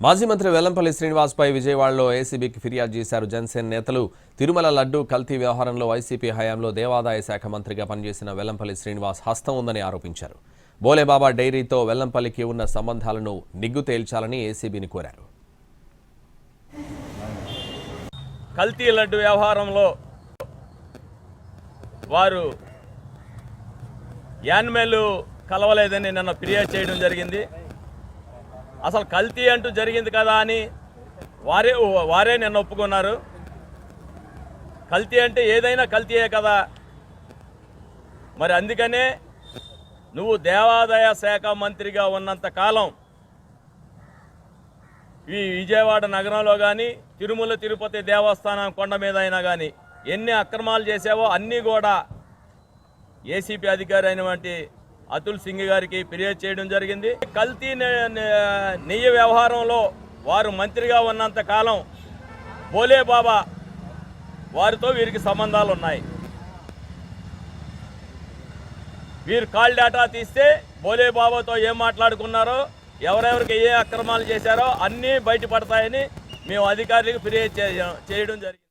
మాజీ మంత్రి వెల్లంపల్లి శ్రీనివాస్పై విజయవాడలో ఏసీబీకి ఫిర్యాదు చేశారు జనసేన నేతలు. తిరుమల లడ్డు కల్తీ వ్యవహారంలో వైసీపీ హయాంలో దేవాదాయ శాఖ మంత్రిగా పనిచేసిన వెల్లంపల్లి శ్రీనివాస్ హస్తం ఉందని ఆరోపించారు. బోలేబాబా డైరీతో వెల్లంపల్లికి ఉన్న సంబంధాలను నిగ్గు తేల్చాలని ఏసీబీని కోరారు. కల్తీ లడ్డు వ్యవహారంలో వారు యాన్మేలు కలవలేదని నిన్న ఫిర్యాదు చేయడం జరిగింది. అసలు కల్తీ అంటూ జరిగింది కదా అని వారే నిన్న ఒప్పుకున్నారు. కల్తీ అంటే ఏదైనా కల్తీయే కదా. మరి అందుకనే నువ్వు దేవాదాయ శాఖ మంత్రిగా ఉన్నంత కాలం ఈ విజయవాడ నగరంలో కానీ తిరుమల తిరుపతి దేవస్థానం కొండ మీద అయినా కానీ ఎన్ని అక్రమాలు చేసావో అన్నీ కూడా ఏసీపీ అధికారి అయినటువంటి అతుల్ సింగ్ గారికి ఫిర్యాదు చేయడం జరిగింది. కల్తీ నెయ్యి వ్యవహారంలో వారు మంత్రిగా ఉన్నంత కాలం బోలేబాబా వారితో వీరికి సంబంధాలు ఉన్నాయి. వీరు కాల్ డేటా తీస్తే బోలేబాబాతో ఏం మాట్లాడుకున్నారో, ఎవరెవరికి ఏ అక్రమాలు చేశారో అన్నీ బయటపడతాయని మేము అధికారులకు ఫిర్యాదు చేయడం జరిగింది.